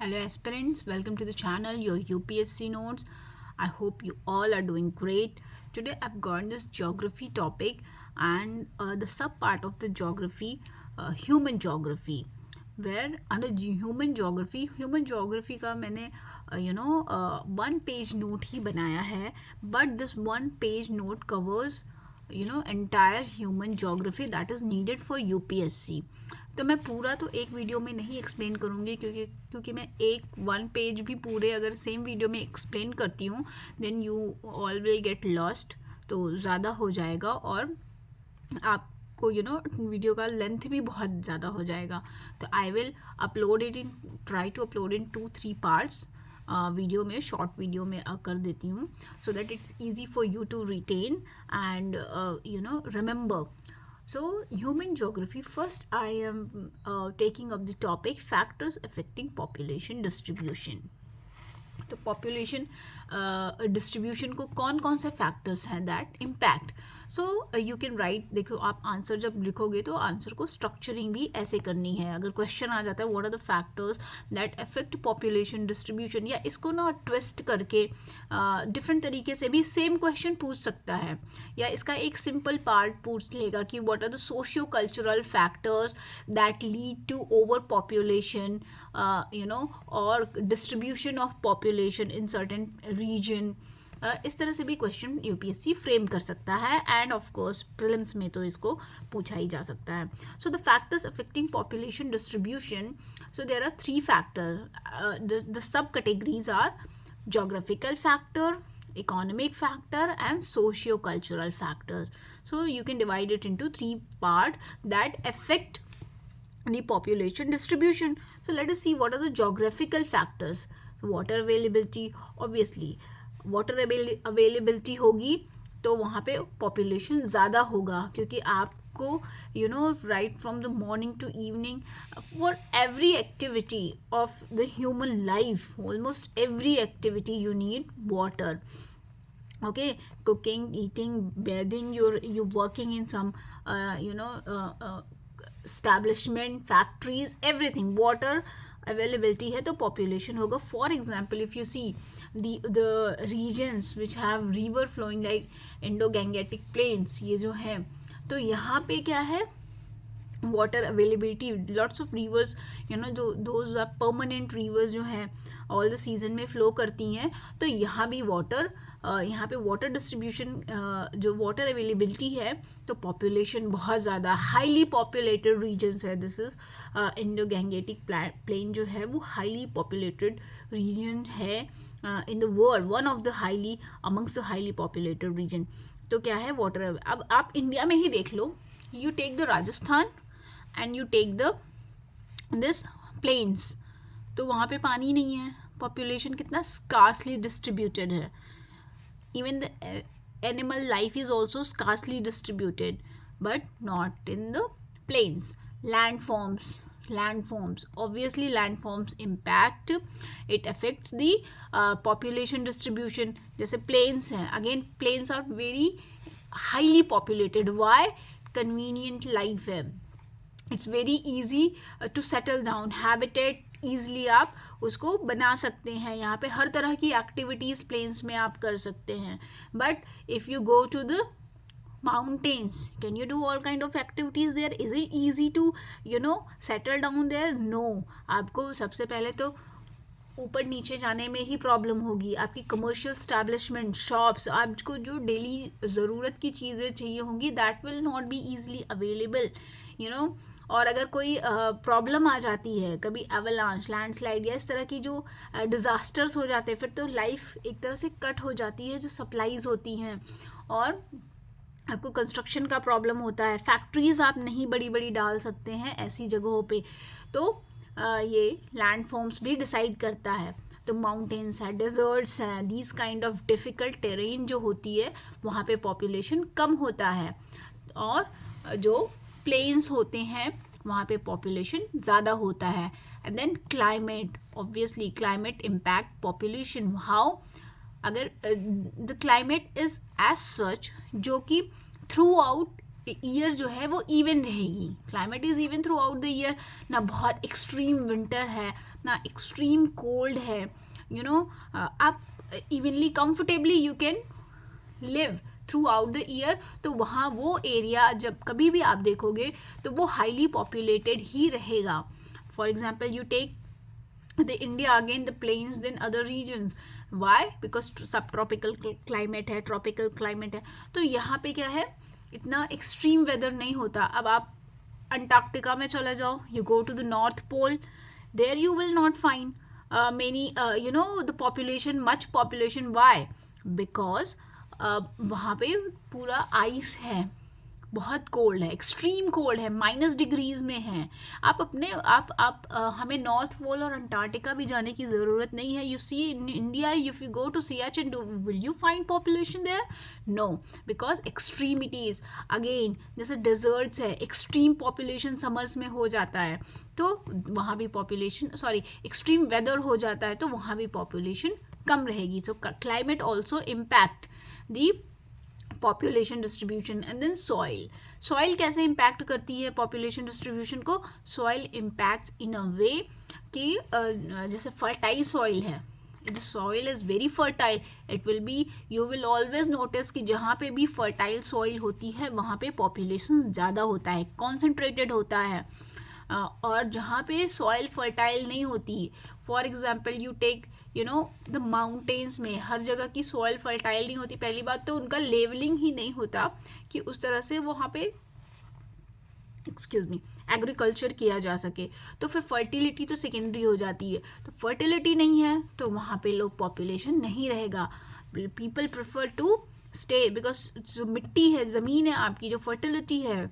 Hello aspirants, welcome to the channel, your UPSC notes. I hope you all are doing great. Today I've got this geography topic and the sub part of the geography, human geography. Where under human geography का मैंने one page note ही बनाया है, but this one page note covers entire human geography that is needed for UPSC. तो मैं पूरा तो एक video में नहीं एक्सप्लेन करूँगी क्योंकि मैं एक वन पेज भी पूरे अगर सेम वीडियो में एक्सप्लेन करती हूँ then you all will get lost, तो ज़्यादा हो जाएगा और आपको वीडियो का लेंथ भी बहुत ज़्यादा हो जाएगा. तो I will upload it in try to upload in 2-3 parts video में, शॉर्ट वीडियो में कर देती हूँ so that it's easy for you to retain and remember. So, human geography, first I am taking up the topic factors affecting population distribution. तो population distribution को कौन कौन से फैक्टर्स हैं that impact. So you can write, देखो आप answer जब लिखोगे तो आंसर को स्ट्रक्चरिंग भी ऐसे करनी है. अगर क्वेश्चन आ जाता है what are the factors that affect population distribution, या इसको ना ट्विस्ट करके डिफरेंट तरीके से भी सेम क्वेश्चन पूछ सकता है, या इसका एक सिंपल पार्ट पूछ लेगा कि what are the socio cultural factors that lead to over population और distribution of population in certain region. इस तरह से भी क्वेश्चन यूपीएससी फ्रेम कर सकता है एंड ऑफ कोर्स प्रीलिम्स में तो इसको पूछा ही जा सकता है. So the factors affecting population distribution, so there are 3 factor. The subcategories are geographical factor, economic factor and socio-cultural factors. So you can divide it into 3 parts that affect the population distribution. So let us see what are the geographical factors. So water availability, obviously water availability होगी तो वहाँ पे population ज़्यादा होगा, क्योंकि आपको right from the morning to evening for every activity of the human life, almost every activity you need water. Okay, cooking, eating, bathing, you're working in some establishment, factories, everything, water availability है तो population होगा. For example, if you see the regions which have river flowing like Indo-Gangetic plains, ये जो है तो यहाँ पे क्या है, water availability, lots of rivers, those are permanent rivers जो हैं all the season में flow करती हैं. तो यहाँ भी यहाँ पे वाटर डिस्ट्रीब्यूशन, जो वाटर अवेलेबिलिटी है तो पॉपुलेशन बहुत ज़्यादा, हाईली पॉपुलेटेड रीजन्स है. This is Indo Gangetic plain जो है वो हाईली पॉपुलेटेड रीजन है in the world, one of the highly amongst the highly populated region. तो क्या है वाटर. अब आप इंडिया में ही देख लो, you take the Rajasthan and you take the this plains, तो वहाँ पे पानी नहीं है, पॉपुलेशन कितना स्कार्सली डिस्ट्रीब्यूटेड है. Even the animal life is also scarcely distributed, but not in the plains. Landforms, obviously landforms impact, it affects the population distribution. जैसे plains हैं, again plains are very highly populated. Why? Convenient life है, it's very easy to settle down, habitat easily आप उसको बना सकते हैं. यहाँ पे हर तरह की एक्टिविटीज़ प्लेन्स में आप कर सकते हैं. But if you go to the mountains, can you do all kind of activities there? Is it easy to settle down there? No. आपको सबसे पहले तो ऊपर नीचे जाने में ही प्रॉब्लम होगी. आपकी कमर्शियल स्टैब्लिशमेंट, शॉप्स, आपको जो डेली ज़रूरत की चीज़ें चाहिए होंगी that will not be easily available. और अगर कोई प्रॉब्लम आ जाती है, कभी एवलांच, लैंडस्लाइड या इस तरह की जो डिज़ास्टर्स हो जाते हैं, फिर तो लाइफ एक तरह से कट हो जाती है, जो सप्लाईज होती हैं, और आपको कंस्ट्रक्शन का प्रॉब्लम होता है. फैक्ट्रीज़ आप नहीं बड़ी बड़ी डाल सकते हैं ऐसी जगहों पे, तो ये लैंड फॉर्म्स भी डिसाइड करता है. तो माउंटेन्स है, डेजर्ट्स हैं, these kind of difficult terrain जो होती है वहाँ पे पॉपुलेशन कम होता है, और जो प्लेन्स होते हैं वहाँ पे पॉपुलेशन ज़्यादा होता है. And then climate, obviously climate impact population. How? अगर the climate is as such जो कि थ्रू आउट ईयर जो है वो इवन रहेगी. Climate is even through out the year. ना बहुत एक्सट्रीम विंटर है ना एक्सट्रीम कोल्ड है. आप evenly comfortably you can live through out the year. तो वहाँ वो एरिया जब कभी भी आप देखोगे तो वो हाईली पॉपुलेटेड ही रहेगा. For example you take the India again, the plains then other regions. Why? Because subtropical climate है, tropical climate है. तो यहाँ पे क्या है, इतना extreme weather नहीं होता. अब आप अंटार्कटिका में चले जाओ, you go to the North Pole, there you will not find many the population, much population. Why? Because वहाँ पे पूरा आइस है, बहुत कोल्ड है, एक्सट्रीम कोल्ड है, माइनस डिग्रीज में है. हमें नॉर्थ पोल और अंटार्कटिका भी जाने की ज़रूरत नहीं है. You see in India, if you go to Siachen, will you find population there? No, because extremities. Again जैसे डेजर्ट्स है, एक्सट्रीम पॉपुलेशन समर्स में हो जाता है तो वहाँ भी पॉपुलेशन, एक्सट्रीम वेदर हो जाता है तो वहाँ भी पॉपुलेशन कम रहेगी. So climate also impact the population distribution. And then soil कैसे इम्पैक्ट करती है पॉपुलेशन डिस्ट्रीब्यूशन को? Soil impacts in a way कि जैसे फर्टाइल सॉइल है, the soil is very fertile, it will be, you will always notice कि जहाँ पे भी फर्टाइल सॉइल होती है वहाँ पे पॉपुलेशन ज़्यादा होता है, कॉन्सेंट्रेटेड होता है. और जहाँ पे सॉइल फर्टाइल नहीं होती, for example you take the mountains में हर जगह की सॉइल फर्टाइल नहीं होती. पहली बात तो उनका लेवलिंग ही नहीं होता कि उस तरह से वहाँ पे एग्रीकल्चर किया जा सके. तो फिर फर्टिलिटी तो सेकेंडरी हो जाती है. तो फर्टिलिटी नहीं है तो वहाँ पे लोग पॉपुलेशन नहीं रहेगा. People prefer to stay because जो मिट्टी है, ज़मीन है आपकी, जो फर्टिलिटी है,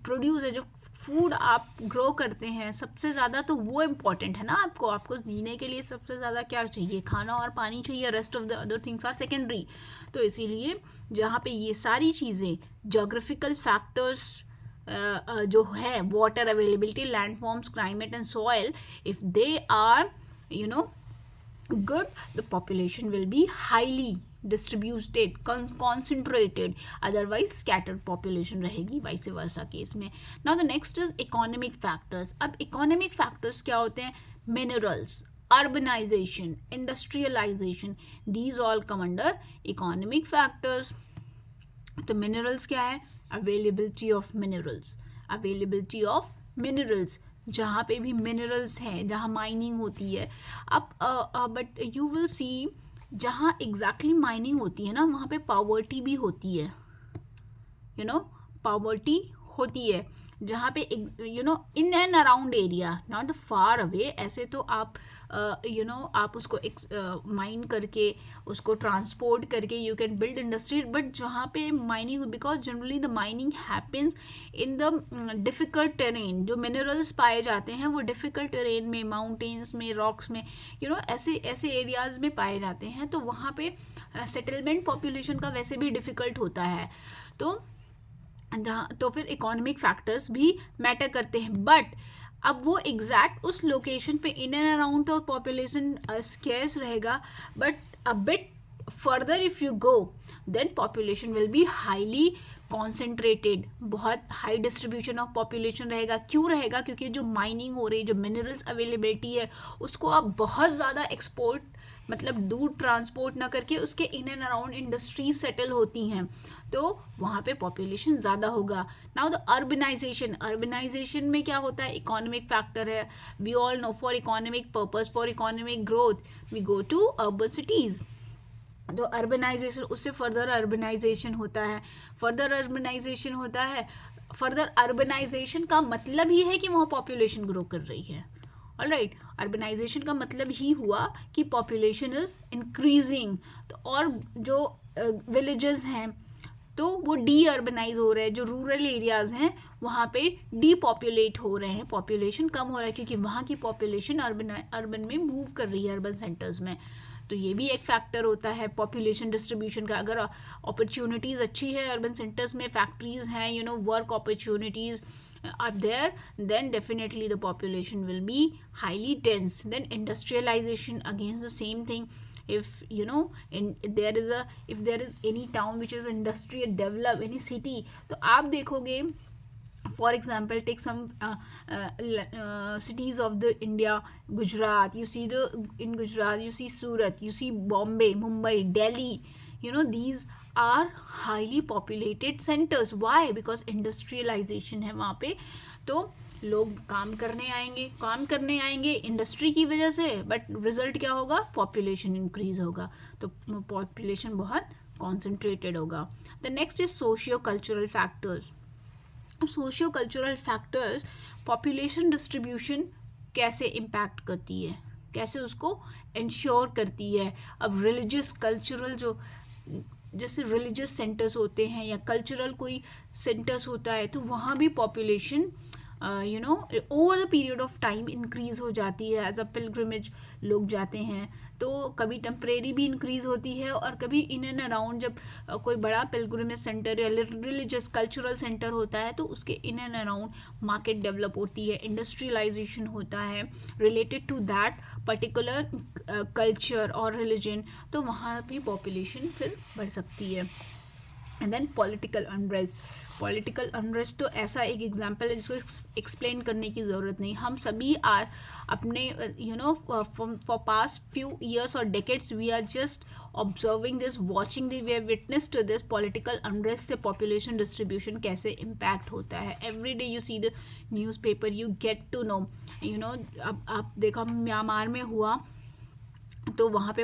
प्रोड्यूस है, जो फूड आप ग्रो करते हैं, सबसे ज़्यादा तो वो इम्पॉर्टेंट है ना. आपको जीने के लिए सबसे ज़्यादा क्या चाहिए? खाना और पानी चाहिए. Rest of the other things are secondary. तो इसीलिए जहाँ पे ये सारी चीज़ें, जोग्राफिकल फैक्टर्स जो है, water availability, landforms, climate and soil, if they are good, the population will be highly distributed, concentrated. Otherwise scattered population रहेगी, vice versa केस में. Now the next is economic factors. अब economic factors क्या होते हैं? Minerals, urbanization, industrialization, these all come under economic factors. तो minerals क्या है? Availability of minerals, जहाँ पे भी मिनरल्स हैं, जहाँ माइनिंग होती है. अब बट यू विल सी जहाँ एग्जैक्टली माइनिंग होती है ना, वहाँ पे पॉवर्टी भी होती है. पॉवर्टी होती है जहाँ पे in and around area, not far away. ऐसे तो आप आप उसको माइन करके, उसको ट्रांसपोर्ट करके you can build industry. But जहाँ पे mining, because generally the mining happens in the difficult terrain. जो मिनरल्स पाए जाते हैं वो डिफ़िकल्ट टेरेन में, माउंटेन्स में, रॉक्स में, ऐसे एरियाज़ में पाए जाते हैं. तो वहाँ पे सेटलमेंट पॉपुलेशन का वैसे भी डिफ़िकल्ट होता है. तो फिर इकोनॉमिक फैक्टर्स भी मैटर करते हैं. बट अब वो एग्जैक्ट उस लोकेशन पे इन एंड अराउंड तो पॉपुलेशन स्केर्स रहेगा. But a bit further if you go, then population will be highly concentrated. बहुत हाई डिस्ट्रीब्यूशन ऑफ पॉपुलेशन रहेगा. क्यों रहेगा? क्योंकि जो माइनिंग हो रही है, जो मिनरल्स अवेलेबिलिटी है, उसको आप बहुत ज़्यादा एक्सपोर्ट, मतलब दूर ट्रांसपोर्ट ना करके उसके in and around industries settle होती हैं, तो वहाँ पे पॉपुलेशन ज़्यादा होगा. नाउ द अर्बनाइजेशन में क्या होता है? इकोनॉमिक फैक्टर है. We all know for economic purpose, for economic growth we go to urban cities. तो अर्बनाइजेशन, उससे फर्दर अर्बनाइजेशन होता है. फर्दर अर्बनाइजेशन का मतलब ही है कि वहाँ पॉपुलेशन ग्रो कर रही है. ऑलराइट, अर्बनाइजेशन का मतलब ही हुआ कि पॉपुलेशन इज़ इंक्रीजिंग. तो और जो विलेजेस हैं तो वो डी अर्बनाइज हो रहे हैं. जो रूरल एरियाज़ हैं वहाँ पे डी पॉपुलेट हो रहे हैं, पॉपुलेशन कम हो रहा है क्योंकि वहाँ की पॉपुलेशन अर्बन में मूव कर रही है, अर्बन सेंटर्स में. तो ये भी एक फैक्टर होता है पॉपुलेशन डिस्ट्रीब्यूशन का. अगर अपॉर्चुनिटीज़ अच्छी है अर्बन सेंटर्स में, फैक्ट्रीज़ हैं, work opportunities, are there, then definitely the population will be highly dense. Then industrialization, against the same thing. If if there is any town which is industrial developed, any city, तो आप देखोगे, for example, take some cities of the India. Gujarat, you see in Gujarat you see Surat, you see Bombay, Mumbai, Delhi. These are highly populated centers. Why? Because industrialization है वहाँ पे, तो लोग काम करने आएंगे इंडस्ट्री की वजह से, बट रिजल्ट क्या होगा? पॉपुलेशन इंक्रीज होगा, तो पॉपुलेशन बहुत कॉन्सेंट्रेटेड होगा. The next is socio cultural factors. Socio cultural factors population distribution कैसे इम्पैक्ट करती है, कैसे उसको इंश्योर करती है. अब रिलीजियस कल्चरल जो जैसे रिलीजियस सेंटर्स होते हैं या कल्चरल कोई सेंटर्स होता है, तो वहाँ भी population over the period of time increase हो जाती है. एज अ पिलग्रिमेज लोग जाते हैं, तो कभी टेम्परेरी भी इंक्रीज होती है, और कभी इन एंड अराउंड जब कोई बड़ा पिलग्रिमेज सेंटर या रिलीजियस कल्चरल सेंटर होता है, तो उसके in and around market develop होती है, इंडस्ट्रियलाइजेशन होता है related to that particular culture और रिलीजन, तो वहाँ भी पॉपुलेशन फिर बढ़ सकती है. एंड देन पॉलिटिकल अनरेस्ट तो ऐसा एक एग्जाम्पल है जिसको एक्सप्लेन करने की ज़रूरत नहीं. हम सभी आज अपने फॉर पास्ट फ्यू ईयर्स और decades we are just observing this, watching this, we have witness to this political unrest से पॉपुलेशन डिस्ट्रीब्यूशन कैसे इम्पैक्ट होता है. Every day you see the newspaper, you get to know. अब आप देखा Myanmar में हुआ, तो वहाँ पे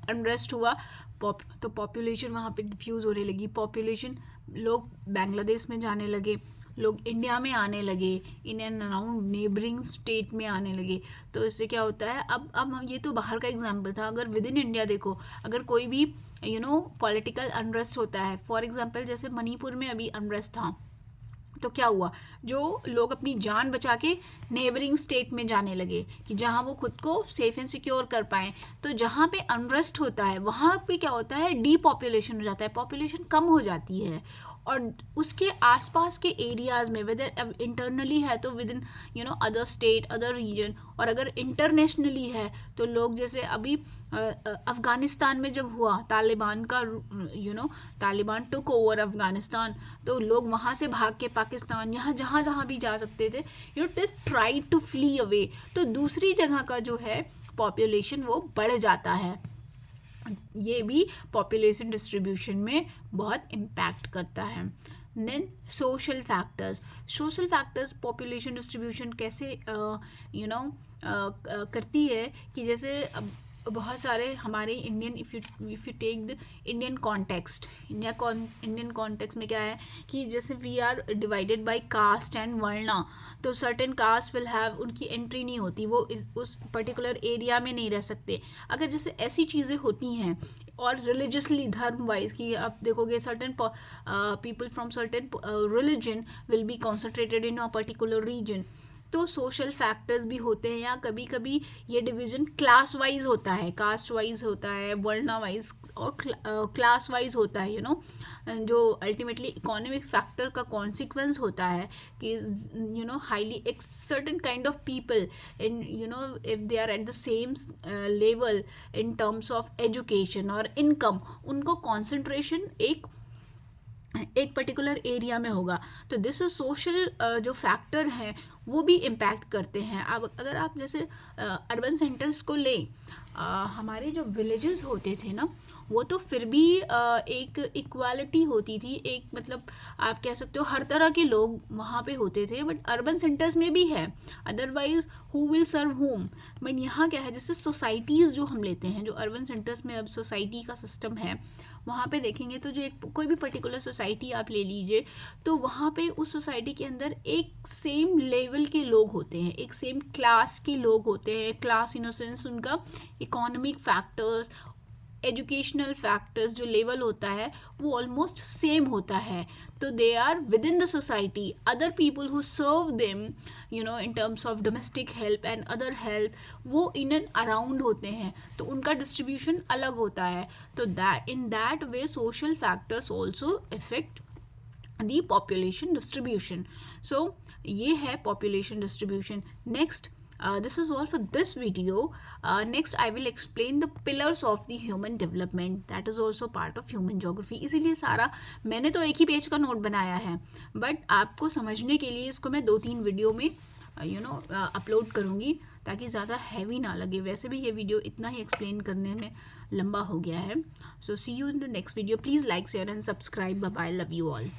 अनरेस्ट हुआ, तो पॉपुलेशन वहाँ पे डिफ्यूज़ होने लगी. पॉपुलेशन, लोग बांग्लादेश में जाने लगे, लोग इंडिया में आने लगे, इन एंड अराउंड नेबरिंग स्टेट में आने लगे. तो इससे क्या होता है, अब हम, ये तो बाहर का एग्जांपल था. अगर विद इन इंडिया देखो, अगर कोई भी पॉलिटिकल अनरेस्ट होता है, फॉर एग्जांपल जैसे मणिपुर में अभी अनरेस्ट था, तो क्या हुआ, जो लोग अपनी जान बचा के नेबरिंग स्टेट में जाने लगे कि जहाँ वो खुद को सेफ एंड सिक्योर कर पाएँ. तो जहाँ पे अनरेस्ट होता है वहाँ पे क्या होता है, डीपॉपुलेशन हो जाता है, पॉपुलेशन कम हो जाती है. और उसके आसपास के एरियाज़ में, वेदर इंटरनली है तो within other state, other region, और अगर इंटरनेशनली है तो लोग, जैसे अभी अफ़गानिस्तान में जब हुआ तालिबान का, तालिबान टुक ओवर अफ़गानिस्तान, तो लोग वहाँ से भाग के पाकिस्तान, यहाँ जहाँ भी जा सकते थे, they try to flee away, तो दूसरी जगह का जो है पॉपुलेशन वो बढ़ जाता है. ये भी पॉपुलेशन डिस्ट्रीब्यूशन में बहुत इम्पैक्ट करता है. Then social factors population distribution कैसे करती है, कि जैसे बहुत सारे हमारे Indian, if you take the Indian context, Indian context में क्या है कि जैसे we are divided by caste and varna, तो सर्टेन कास्ट विल हैव, उनकी एंट्री नहीं होती, वो उस पर्टिकुलर एरिया में नहीं रह सकते. अगर जैसे ऐसी चीज़ें होती हैं, और रिलीजियसली, धर्म वाइज, कि आप देखोगे certain people from certain religion will be concentrated in a particular region, तो सोशल फैक्टर्स भी होते हैं. या कभी कभी ये डिवीज़न क्लास वाइज होता है, कास्ट वाइज होता है, वर्णा वाइज और क्लास वाइज होता है, जो अल्टीमेटली इकोनॉमिक फैक्टर का कॉन्सिक्वेंस होता है कि हाईली एक certain kind of people in if they are at the same level in terms of education और इनकम, उनको कॉन्सेंट्रेशन एक पर्टिकुलर एरिया में होगा. तो दिस सोशल जो फैक्टर हैं वो भी इम्पैक्ट करते हैं. अब अगर आप जैसे अर्बन सेंटर्स को लें, हमारे जो विलेजेस होते थे ना, वो तो फिर भी एक इक्वालिटी होती थी, एक मतलब आप कह सकते हो हर तरह के लोग वहाँ पे होते थे, बट अर्बन सेंटर्स में भी है. Otherwise who will serve home. But यहाँ क्या है, जैसे सोसाइटीज़ जो हम लेते हैं, जो अर्बन सेंटर्स में अब सोसाइटी का सिस्टम है, वहाँ पे देखेंगे तो जो कोई भी पर्टिकुलर सोसाइटी आप ले लीजिए, तो वहाँ पे उस सोसाइटी के अंदर एक सेम लेवल के लोग होते हैं, एक सेम क्लास के लोग होते हैं. क्लास इन द सेंस उनका इकोनॉमिक फैक्टर्स, एजुकेशनल फैक्टर्स, जो लेवल होता है वो ऑलमोस्ट सेम होता है. तो they are within the society. Other people who serve them in terms of domestic help and other help, वो इन एंड अराउंड होते हैं, तो उनका डिस्ट्रीब्यूशन अलग होता है. तो that in that way social factors also effect the population distribution. So ये है population distribution. Next, this is all for this video. Next I will explain the pillars of the human development, that is also part of human geography. इसीलिए सारा मैंने तो एक ही page का note बनाया है, बट आपको समझने के लिए इसको मैं 2-3 वीडियो में अपलोड करूँगी ताकि ज़्यादा हैवी ना लगे. वैसे भी ये वीडियो इतना ही एक्सप्लेन करने में लंबा हो गया है. So see you in the next video. Please like, share and subscribe. Bye bye. Love you all.